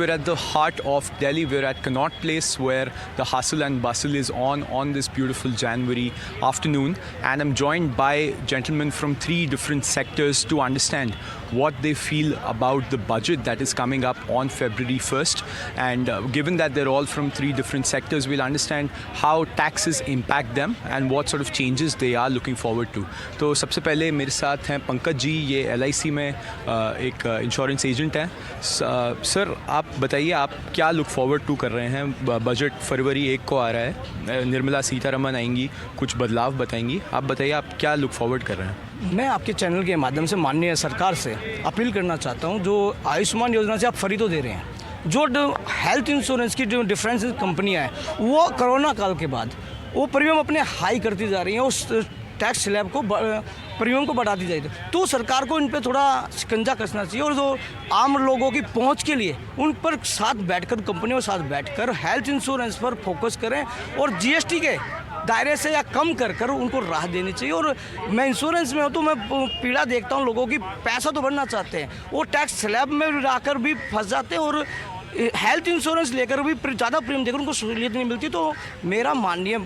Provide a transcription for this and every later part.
We're at the heart of Delhi. We're at Connaught Place, where the hustle and bustle is on this beautiful January afternoon. And I'm joined by gentlemen from three different sectors to understand what they feel about the budget that is coming up on February 1st. And given that they're all from three different sectors, we'll understand how taxes impact them and what sort of changes they are looking forward to. तो सबसे पहले मेरे साथ हैं पंकज जी, ये LIC में एक insurance agent हैं. सर, आप बताइए, आप क्या लुक फॉरवर्ड टू कर रहे हैं? बजट फरवरी 1 को आ रहा है, निर्मला सीतारमण आएंगी, कुछ बदलाव बताएंगी. आप बताइए, आप क्या लुक फॉरवर्ड कर रहे हैं? मैं आपके चैनल के माध्यम से माननीय सरकार से अपील करना चाहता हूं, जो आयुष्मान योजना से आप फ्री तो दे रहे हैं, जो हेल्थ इंश्योरेंस की जो डिफरेंस कंपनियां हैं वो कोरोना काल के बाद वो प्रीमियम अपने हाई करती जा रही हैं, उस टैक्स स्लैब को प्रीमियम को बढ़ाती जाएगी. तो सरकार को इन पे थोड़ा शिकंजा कसना चाहिए और जो आम लोगों की पहुंच के लिए उन पर साथ बैठकर, कंपनियों के साथ बैठकर हेल्थ इंश्योरेंस पर फोकस करें और GST के दायरे से या कम कर उनको राह देनी चाहिए. और मैं इंश्योरेंस में हूँ तो मैं पीड़ा देखता हूँ लोगों की, पैसा तो बढ़ना चाहते हैं, वो टैक्स स्लैब में आकर भी फंस जाते हैं और हेल्थ इंश्योरेंस लेकर भी ज़्यादा प्रीमियम देकर उनको सहूलियत नहीं मिलती. तो मेरा माननीय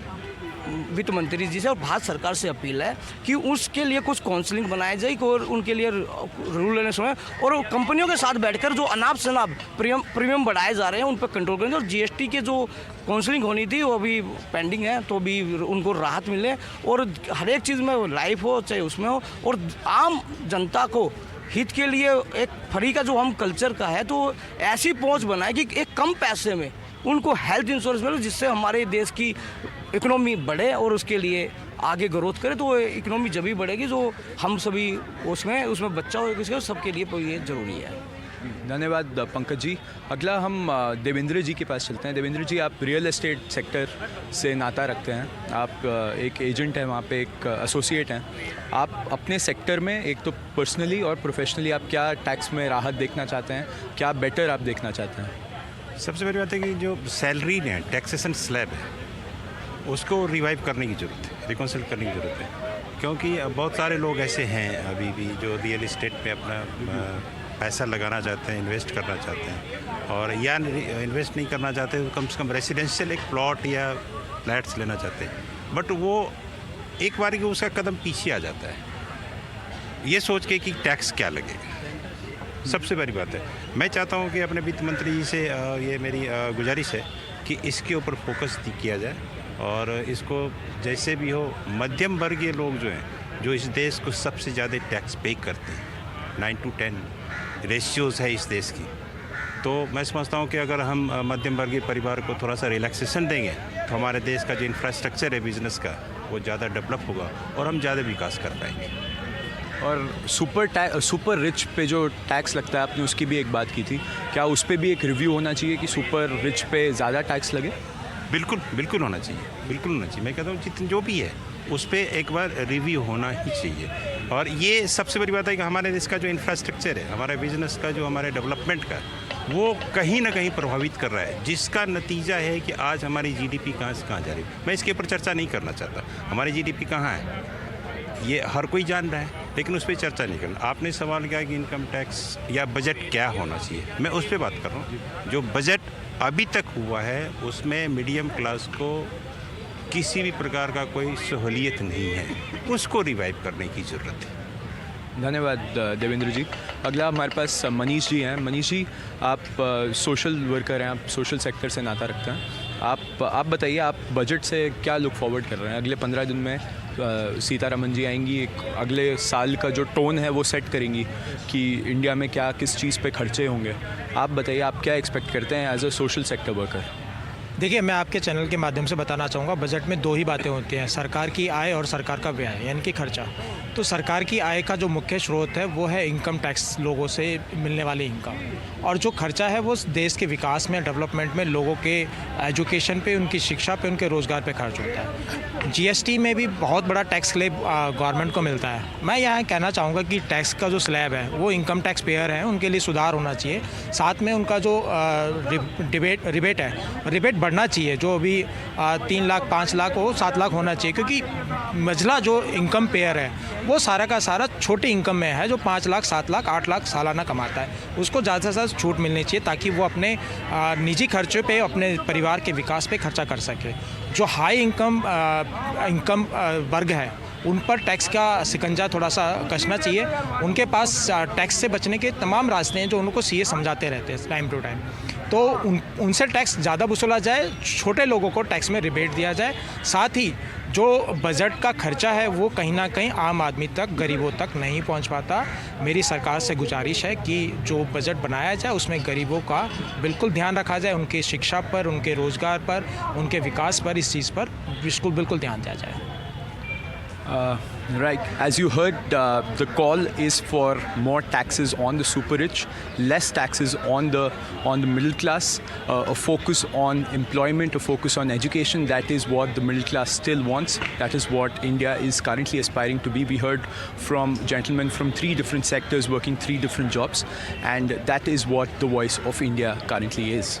वित्त मंत्री जी से और भारत सरकार से अपील है कि उसके लिए कुछ काउंसलिंग बनाई जाए और उनके लिए रूल लेने समय और कंपनियों के साथ बैठकर जो अनाप शनाप प्रीमियम बढ़ाए जा रहे हैं उन पर कंट्रोल करेंगे. और GST के जो काउंसलिंग होनी थी वो अभी पेंडिंग है, तो अभी उनको राहत मिले और हर एक चीज़ में लाइफ हो चाहे उसमें हो, और आम जनता को हित के लिए एक फ्री का जो हम कल्चर का है तो ऐसी पहुँच बनाए कि एक कम पैसे में उनको हेल्थ इंश्योरेंस मिले, जिससे हमारे देश की इकोनॉमी बढ़े और उसके लिए आगे ग्रोथ करे. तो इकोनॉमी जब भी बढ़ेगी जो हम सभी उसमें बच्चा हो किसी सबके लिए ये ज़रूरी है. धन्यवाद पंकज जी. अगला हम देवेंद्र जी के पास चलते हैं. देवेंद्र जी, आप रियल एस्टेट सेक्टर से नाता रखते हैं, आप एक एजेंट हैं वहाँ पे, एक एसोसिएट हैं. आप अपने सेक्टर में एक तो पर्सनली और प्रोफेशनली आप क्या टैक्स में राहत देखना चाहते हैं, क्या बेटर आप देखना चाहते हैं? सबसे बड़ी बात है कि जो सैलरी ने टैक्सेशन स्लैब है उसको रिवाइव करने की ज़रूरत है, रिकॉन्सिल करने की ज़रूरत है. क्योंकि बहुत सारे लोग ऐसे हैं अभी भी जो रियल इस्टेट पे अपना पैसा लगाना चाहते हैं, इन्वेस्ट करना चाहते हैं, और या इन्वेस्ट नहीं करना चाहते तो कम से कम रेसिडेंशियल एक प्लॉट या फ्लैट्स लेना चाहते हैं. बट वो एक बार कि उसका कदम पीछे आ जाता है ये सोच के कि टैक्स क्या लगेगा. सबसे बड़ी बात है, मैं चाहता हूँ कि अपने वित्त मंत्री जी से ये मेरी गुजारिश है कि इसके ऊपर फोकस किया जाए और इसको जैसे भी हो, मध्यम वर्गीय लोग जो हैं, जो इस देश को सबसे ज़्यादा टैक्स पे करते हैं, 9-10 रेशियोज़ है इस देश की. तो मैं समझता हूँ कि अगर हम मध्यम वर्गीय परिवार को थोड़ा सा रिलैक्सेशन देंगे तो हमारे देश का जो इंफ्रास्ट्रक्चर है बिज़नेस का वो ज़्यादा डेवलप होगा और हम ज़्यादा विकास कर पाएंगे. और सुपर रिच पे जो टैक्स लगता है, आपने उसकी भी एक बात की थी, क्या उस पर भी एक रिव्यू होना चाहिए कि सुपर रिच पे ज़्यादा टैक्स लगे? बिल्कुल होना चाहिए, बिल्कुल होना चाहिए. मैं कहता हूँ जितने जो भी है उस पर एक बार रिव्यू होना ही चाहिए. और ये सबसे बड़ी बात है कि हमारे देश का जो इंफ्रास्ट्रक्चर है, हमारे बिजनेस का, जो हमारे डेवलपमेंट का, वो कहीं ना कहीं प्रभावित कर रहा है, जिसका नतीजा है कि आज हमारी GDP कहाँ से कहाँ जा रही है. मैं इसके ऊपर चर्चा नहीं करना चाहता. हमारी GDP कहाँ है ये हर कोई जान रहा है, लेकिन उस पर चर्चा नहीं करना. आपने सवाल किया कि इनकम टैक्स या बजट क्या होना चाहिए, मैं उस पर बात कर रहा हूँ. जो बजट अभी तक हुआ है उसमें मीडियम क्लास को किसी भी प्रकार का कोई सहूलियत नहीं है, उसको रिवाइव करने की ज़रूरत है. धन्यवाद देवेंद्र जी. अगला हमारे पास मनीष जी हैं. मनीष जी, आप सोशल वर्कर हैं, आप सोशल सेक्टर से नाता रखते हैं. आप बताइए, आप बजट से क्या लुक फॉरवर्ड कर रहे हैं? अगले 15 दिन में सीतारमण जी आएंगी, एक अगले साल का जो टोन है वो सेट करेंगी कि इंडिया में क्या किस चीज़ पे खर्चे होंगे. आप बताइए, आप क्या एक्सपेक्ट करते हैं as a social sector worker? देखिए, मैं आपके चैनल के माध्यम से बताना चाहूँगा, बजट में दो ही बातें होती हैं, सरकार की आय और सरकार का व्यय, यानी कि खर्चा. तो सरकार की आय का जो मुख्य स्रोत है वो है इनकम टैक्स, लोगों से मिलने वाली इनकम, और जो खर्चा है वो देश के विकास में, डेवलपमेंट में, लोगों के एजुकेशन पे, उनकी शिक्षा पे, उनके रोज़गार पे खर्च होता है. GST में भी बहुत बड़ा टैक्स स्लैब गवर्नमेंट को मिलता है. मैं यहाँ कहना चाहूँगा कि टैक्स का जो स्लैब है वो इनकम टैक्स पेयर है, उनके लिए सुधार होना चाहिए. साथ में उनका जो रिबेट है, रिबेट बढ़ना चाहिए, जो अभी 3 लाख 5 लाख हो 7 लाख होना चाहिए, क्योंकि मझला जो इनकम पेयर है वो सारा का सारा छोटी इनकम में है, जो 5 लाख 7 लाख 8 लाख सालाना कमाता है, उसको ज़्यादा से ज़्यादा छूट मिलनी चाहिए ताकि वो अपने निजी खर्चे पे अपने परिवार के विकास पे खर्चा कर सके। जो हाई इनकम वर्ग है उन पर टैक्स का शिकंजा थोड़ा सा कसना चाहिए। उनके पास टैक्स से बचने के तमाम रास्ते हैं जो उनको सीए समझाते रहते हैं टाइम टू टाइम, तो उनसे टैक्स ज़्यादा वसूला जाए, छोटे लोगों को टैक्स में रिबेट दिया जाए। साथ ही जो बजट का खर्चा है वो कहीं ना कहीं आम आदमी तक, गरीबों तक नहीं पहुंच पाता। मेरी सरकार से गुजारिश है कि जो बजट बनाया जाए उसमें गरीबों का बिल्कुल ध्यान रखा जाए, उनकी शिक्षा पर, उनके रोज़गार पर, उनके विकास पर, इस चीज़ पर बिल्कुल ध्यान दिया जाए। Right, as you heard, the call is for more taxes on the super rich, less taxes on the middle class, a focus on employment, a focus on education. That is what the middle class still wants. That is what India is currently aspiring to be. We heard from gentlemen from 3 different sectors working 3 different jobs, and that is what the voice of India currently is.